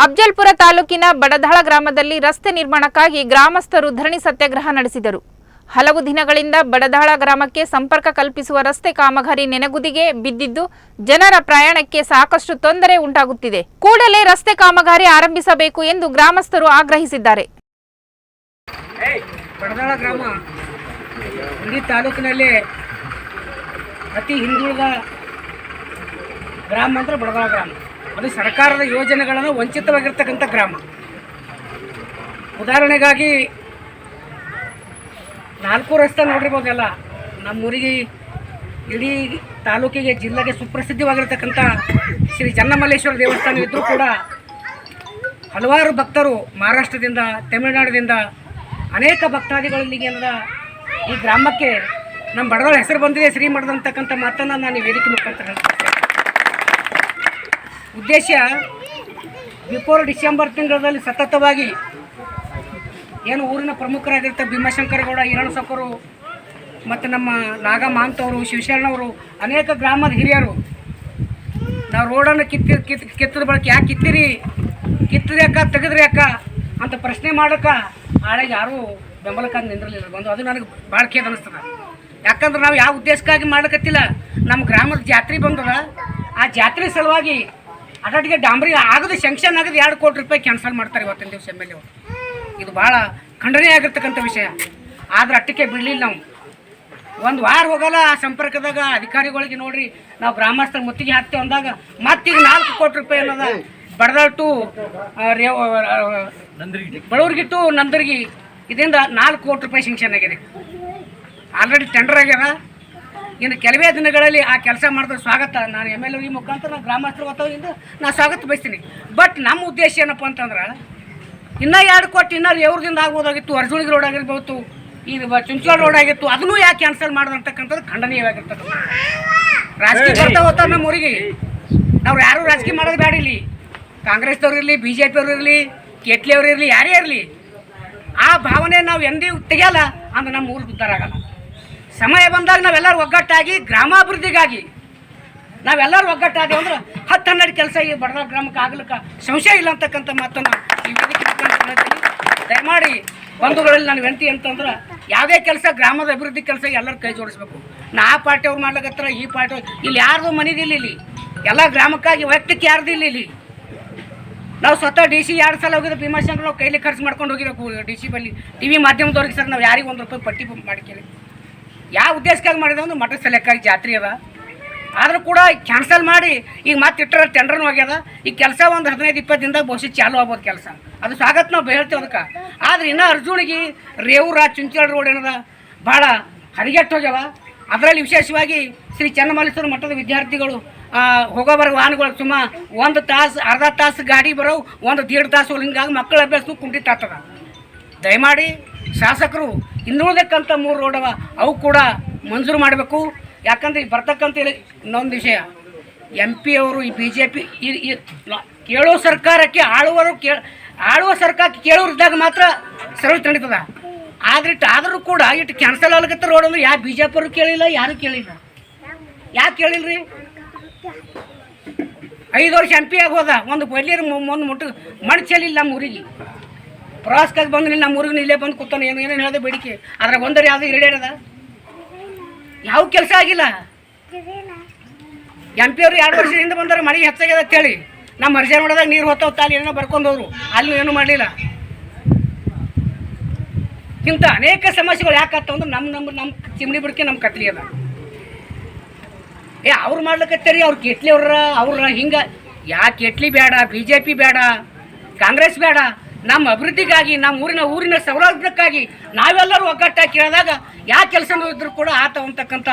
ಅಫ್ಜಲ್ಪುರ ತಾಲೂಕಿನ ಬಡದಾಳ ಗ್ರಾಮದಲ್ಲಿ ರಸ್ತೆ ನಿರ್ಮಾಣಕ್ಕಾಗಿ ಗ್ರಾಮಸ್ಥರು ಧರಣಿ ಸತ್ಯಾಗ್ರಹ ನಡೆಸಿದರು. ಹಲವು ದಿನಗಳಿಂದ ಬಡದಾಳ ಗ್ರಾಮಕ್ಕೆ ಸಂಪರ್ಕ ಕಲ್ಪಿಸುವ ರಸ್ತೆ ಕಾಮಗಾರಿ ನೆನೆಗುದಿಗೆ ಬಿದ್ದಿದ್ದು ಜನರ ಪ್ರಯಾಣಕ್ಕೆ ಸಾಕಷ್ಟು ತೊಂದರೆ ಉಂಟಾಗುತ್ತಿದೆ. ಕೂಡಲೇ ರಸ್ತೆ ಕಾಮಗಾರಿ ಆರಂಭಿಸಬೇಕು ಎಂದು ಗ್ರಾಮಸ್ಥರು ಆಗ್ರಹಿಸಿದ್ದಾರೆ. ಬಡದಾಳ ಗ್ರಾಮ ಇಡೀ ತಾಲೂಕಿನಲ್ಲಿ ಅತಿ ಹಿಂದುಳಿದ ಗ್ರಾಮ ಅಂದ್ರೆ ಬಡದಾಳ ಗ್ರಾಮ. ಅದು ಸರ್ಕಾರದ ಯೋಜನೆಗಳನ್ನು ವಂಚಿತವಾಗಿರ್ತಕ್ಕಂಥ ಗ್ರಾಮ. ಉದಾಹರಣೆಗಾಗಿ 4 ರಸ್ತೆ ನೋಡಿರ್ಬೋದಲ್ಲ. ನಮ್ಮೂರಿಗೆ ಇಡೀ ತಾಲೂಕಿಗೆ ಜಿಲ್ಲೆಗೆ ಸುಪ್ರಸಿದ್ಧವಾಗಿರ್ತಕ್ಕಂಥ ಶ್ರೀ ಚನ್ನಮಲ್ಲೇಶ್ವರ ದೇವಸ್ಥಾನ ಇದ್ದರೂ ಕೂಡ ಹಲವಾರು ಭಕ್ತರು ಮಹಾರಾಷ್ಟ್ರದಿಂದ, ತಮಿಳುನಾಡಿನಿಂದ ಅನೇಕ ಭಕ್ತಾದಿಗಳಲ್ಲಿಗೆ ಅನ್ನದ ಈ ಗ್ರಾಮಕ್ಕೆ ನಮ್ಮ ಬಡದಾಳ ಹೆಸರು ಬಂದಿದೆ, ಶ್ರೀ ಮಠದ ಅಂತಕ್ಕಂಥ ಮಾತನ್ನು ನಾನು ಈ ವೇದಿಕೆ ಮುಖಾಂತರ ಹೇಳ್ತೀನಿ. ಉದ್ದೇಶ ಬಿಫೋರ್ ಡಿಸೆಂಬರ್ ತಿಂಗಳಲ್ಲಿ ಸತತವಾಗಿ ಏನು ಊರಿನ ಪ್ರಮುಖರಾಗಿರ್ತಾರೆ ಭೀಮಾಶಂಕರಗೌಡ, ಈರಣಸಕ್ಕರು ಮತ್ತು ನಮ್ಮ ನಾಗಮಾಂತವರು, ಶಿವಶರಣವರು, ಅನೇಕ ಗ್ರಾಮದ ಹಿರಿಯರು ನಾವು ರೋಡನ್ನು ಕಿತ್ತದ ಬಳಕೆ ಯಾಕೆ ಕಿತ್ತಿರಿ, ಕಿತ್ತದ ಯಾಕ, ತೆಗೆದ್ರಿ ಯಾಕ ಅಂತ ಪ್ರಶ್ನೆ ಮಾಡೋಕೆ ಆಳೆಗೆ ಯಾರೂ ಬೆಂಬಲಕ್ಕಾಗಿ ನಿಂದಿರಲಿಲ್ಲ. ಬಂದು ಅದು ನನಗೆ ಭಾಳ ಖೇದ ಅನ್ನಿಸ್ತದೆ. ಯಾಕಂದ್ರೆ ನಾವು ಯಾವ ಉದ್ದೇಶಕ್ಕಾಗಿ ಮಾಡಕತ್ತಿಲ್ಲ, ನಮ್ಮ ಗ್ರಾಮದ ಜಾತ್ರೆ ಬಂದದ, ಆ ಜಾತ್ರೆ ಸಲುವಾಗಿ ಅಟಾಟಿಗೆ ಡಾಂಬರಿ ಆಗದು ಶಂಕ್ಷನ್ ಆಗದು 2 ಕೋಟಿ ರೂಪಾಯಿ ಕ್ಯಾನ್ಸಲ್ ಮಾಡ್ತಾರೆ ಇವತ್ತಿನ ದಿವಸ ಎಮ್ ಎಲ್ ಎ ಅವರು. ಇದು ಭಾಳ ಖಂಡನೀಯ ಆಗಿರ್ತಕ್ಕಂಥ ವಿಷಯ. ಆದ್ರೆ ಅಟ್ಟಕ್ಕೆ ಬಿಡಲಿಲ್ಲ. ನಾವು 1 ವಾರ ಹೋಗಲ್ಲ ಆ ಸಂಪರ್ಕದಾಗ ಅಧಿಕಾರಿಗಳಿಗೆ ನೋಡ್ರಿ ನಾವು ಗ್ರಾಮಸ್ಥರ ಮುತ್ತಿಗೆ ಹಾಕ್ತೇವೆ ಅಂದಾಗ ಮತ್ತೀಗ 4 ಕೋಟಿ ರೂಪಾಯಿ ಅನ್ನೋದ ಬಡದಾಳ ಟು ಬಡವ್ರಿಗೆ ಟು ನಂದರ್ಗಿ ಇದರಿಂದ 4 ಕೋಟಿ ರೂಪಾಯಿ ಶಂಕ್ಷನ್ ಆಗಿದೆ. ಆಲ್ರೆಡಿ ಟೆಂಡರ್ ಆಗ್ಯದ. ಇನ್ನು ಕೆಲವೇ ದಿನಗಳಲ್ಲಿ ಆ ಕೆಲಸ ಮಾಡಿದ್ರೆ ಸ್ವಾಗತ. ನಾನು ಎಮ್ ಎಲ್ ಎ ಮುಖಾಂತರ ನಾನು ಗ್ರಾಮಸ್ಥರ ಒತ್ತಡದಿಂದ ನಾನು ಸ್ವಾಗತ ಬಯಸ್ತೀನಿ. ಬಟ್ ನಮ್ಮ ಉದ್ದೇಶ ಏನಪ್ಪ ಅಂತಂದ್ರೆ ಇನ್ನೂ 2 ಕೋಟಿ ಇನ್ನೂ ರೇವ್ರದಿಂದ ಆಗ್ಬೋದಾಗಿತ್ತು, ಅರ್ಜುನಿಗೆ ರೋಡ್ ಆಗಿರ್ಬೋದು, ಈ ಚುಂಚಲ ರೋಡ್ ಆಗಿತ್ತು, ಅದನ್ನೂ ಯಾಕೆ ಕ್ಯಾನ್ಸಲ್ ಮಾಡೋದಂತಕ್ಕಂಥದ್ದು ಖಂಡನೀಯವಾಗಿರ್ತಕ್ಕಂಥ. ರಾಜಕೀಯ ಬರ್ತಾ ಹೋಗ್ತಾರೆ ನಮ್ಮ ಊರಿಗೆ. ನಾವು ಯಾರೂ ರಾಜಕೀಯ ಮಾಡೋದು ಬೇಡ. ಇಲ್ಲಿ ಕಾಂಗ್ರೆಸ್ದವ್ರು ಇರಲಿ, BJP ಅವ್ರು ಇರಲಿ, KTL ಅವ್ರು ಇರಲಿ, ಯಾರೇ ಇರಲಿ, ಆ ಭಾವನೆ ನಾವು ಎಂದೂ ತೆಗೆಯಲ್ಲ ಅಂದ್ರೆ ನಮ್ಮ ಊರಿಗೆ ಉದ್ಧಾರ ಆಗಲ್ಲ. ಸಮಯ ಬಂದಾಗ ನಾವೆಲ್ಲರೂ ಒಗ್ಗಟ್ಟಾಗಿ ಗ್ರಾಮಾಭಿವೃದ್ಧಿಗಾಗಿ ನಾವೆಲ್ಲರೂ ಒಗ್ಗಟ್ಟಾದೇವು ಅಂದ್ರೆ 10-12 ಕೆಲಸ ಈ ಬಡದಾಳ ಗ್ರಾಮಕ್ಕೆ ಆಗ್ಲಿಕ್ಕೆ ಸಂಶಯ ಇಲ್ಲ ಅಂತಕ್ಕಂಥ ಮಾತನ್ನು ಈ ವೇದಿಕೆ ಹೇಳ್ತೀನಿ. ದಯಮಾಡಿ ಬಂಧುಗಳಲ್ಲಿ ನಾನು ವಿನಂತಿ ಅಂತಂದ್ರೆ ಯಾವುದೇ ಕೆಲಸ ಗ್ರಾಮದ ಅಭಿವೃದ್ಧಿ ಕೆಲಸ ಎಲ್ಲರೂ ಕೈ ಜೋಡಿಸ್ಬೇಕು. ಆ ಪಾರ್ಟಿಯವ್ರು ಮಾಡ್ಲಿಕ್ಕತ್ರ, ಈ ಪಾರ್ಟಿ ಇಲ್ಲಿ ಯಾರ್ದು ಮನೆದಿಲ್ಲ. ಇಲ್ಲಿ ಎಲ್ಲ ಗ್ರಾಮಕ್ಕಾಗಿ ವೈಯಕ್ತಿಕ ಯಾರ್ದು ಇಲ್ಲಿ. ನಾವು ಸ್ವತಃ DC 2 ಸಲ ಹೋಗಿದ್ದು ಭೀಮಾಶಂಕರ್, ನಾವು ಕೈಲಿ ಖರ್ಚು ಮಾಡ್ಕೊಂಡು ಹೋಗಿರೋಕು DC ಬಲ್ಲಿ TV ಮಾಧ್ಯಮದವ್ರಿಗೆ ಸರ್ ನಾವು ಯಾರಿಗೆ 1 ರೂಪಾಯಿ ಪಟ್ಟಿ ಮಾಡಿಕೇಳಿ ಯಾವ ಉದ್ದೇಶಕ್ಕಾಗಿ ಮಾಡಿದೆ ಅಂದ್ರೆ ಮಠದ ಸಲಕ್ಕಾಗಿ ಜಾತ್ರೆ ಅದ. ಆದರೂ ಕೂಡ ಕ್ಯಾನ್ಸಲ್ ಮಾಡಿ ಈಗ ಮತ್ತೆ ಇಟ್ಟರೆ ಟೆಂಡರ್ನೂ ಆಗ್ಯದ. ಈ ಕೆಲಸ ಒಂದು 15-20 ದಿನದಾಗ ಬಹುಶಃ ಚಾಲು ಆಗ್ಬೋದು ಕೆಲಸ. ಅದು ಸ್ವಾಗತ ನಾವು ಹೇಳ್ತೇವೆ ಅದಕ್ಕೆ. ಆದರೆ ಇನ್ನೂ ಅರ್ಜುನಿಗೆ ರೇವೂರ ಚುಂಚಲ ರೋಡ್ ಏನದ ಭಾಳ ಹರಿಗೆಟ್ಟು ಹೋಗ್ಯಾವ. ಅದರಲ್ಲಿ ವಿಶೇಷವಾಗಿ ಶ್ರೀ ಚನ್ನಮಲ್ಲೇಶ್ವರ ಮಠದ ವಿದ್ಯಾರ್ಥಿಗಳು ಹೋಗೋಬರೋ ವಾಹನಗಳು ಸುಮಾರು 1 ತಾಸು, ಅರ್ಧ ತಾಸು ಗಾಡಿ ಬರೋ, 1-1.5 ತಾಸು ಹಿಂಗಾಗಿ ಮಕ್ಕಳ ಅಭ್ಯಾಸ ಕುಂಠಿತ ಆಗ್ತದ. ದಯಮಾಡಿ ಶಾಸಕರು ಇನ್ನುಳಿದಕ್ಕಂಥ 3 ರೋಡವ ಅವು ಕೂಡ ಮಂಜೂರು ಮಾಡಬೇಕು. ಯಾಕಂದರೆ ಈಗ ಬರ್ತಕ್ಕಂಥ ಇನ್ನೊಂದು ವಿಷಯ, MP ಅವರು ಈ BJP ಕೇಳೋ ಸರ್ಕಾರಕ್ಕೆ ಆಳುವ ಸರ್ಕಾರಕ್ಕೆ ಕೇಳೋರಿದ್ದಾಗ ಮಾತ್ರ ಸರಳ ತಡೀತದ. ಆದರೂ ಕೂಡ ಇಟ್ಟು ಕ್ಯಾನ್ಸಲ್ ಆಗ್ಲಿಕ್ಕೆ ರೋಡ್ ಅಂದ್ರೆ ಯಾವ BJP ಅವರು ಕೇಳಿಲ್ಲ, ಯಾರೂ ಕೇಳಿಲ್ಲ. ಯಾಕೆ ಕೇಳಿಲ್ರಿ? 5 ವರ್ಷ MP ಆಗಿ ಹೋದ, ಒಂದು ಬಲ್ಲಿಯರು ಒಂದು ಮುಟ್ಟು ಮಣ್ಣು ಚೆಲ್ಲಿಲ್ಲ ನಮ್ಮ ಊರಿಗೆ. ಪ್ರವಾಸಕ್ಕಾಗಿ ಬಂದು ನಮ್ಮ ಊರಿಗೆ ಇಲ್ಲೇ ಬಂದು ಕೂತಾನೆ, ಏನೇನು ಹೇಳಿದೆ ಬೇಡಿಕೆ, ಅದ್ರಾಗ ಒಂದರೆ ಯಾವುದು ಈಡೇರದ ಯಾವ ಕೆಲಸ ಆಗಿಲ್ಲ. MP ಅವರು 2 ವರ್ಷದಿಂದ ಬಂದರೆ ಮಳೆ ಹೆಚ್ಚಾಗ್ಯದ ಅಂತೇಳಿ ನಮ್ಮ ಅರ್ಜಿ ನೋಡಿದಾಗ ನೀರು ಹೊತ್ತವತ್ತ ಅಲ್ಲಿ ಏನೋ ಬರ್ಕೊಂಡವ್ರು, ಅಲ್ಲಿ ಏನೂ ಮಾಡಲಿಲ್ಲ. ಇಂಥ ಅನೇಕ ಸಮಸ್ಯೆಗಳು ಯಾಕತ್ತ ಅಂದ್ರೆ ನಮ್ಮ ಚಿಮಣಿ ಬಿಡ್ಕೆ ನಮ್ಮ ಕತ್ಲಿ ಅದ. ಅವ್ರು ಮಾಡ್ಲಿಕ್ಕತ್ತೇರಿ, ಅವ್ರು KTL ಅವ್ರ ಹಿಂಗೆ ಯಾ KTL ಬೇಡ, BJP ಬೇಡ, ಕಾಂಗ್ರೆಸ್ ಬೇಡ. ನಮ್ಮ ಅಭಿವೃದ್ಧಿಗಾಗಿ, ನಮ್ಮ ಊರಿನ ಸೌಲಭ್ಯಕ್ಕಾಗಿ ನಾವೆಲ್ಲರೂ ಒಗ್ಗಟ್ಟಾಗಿ ಕೇಳಿದಾಗ ಯಾವ ಕೆಲಸ ಇದ್ರೂ ಕೂಡ ಆತವಂತಕ್ಕಂಥ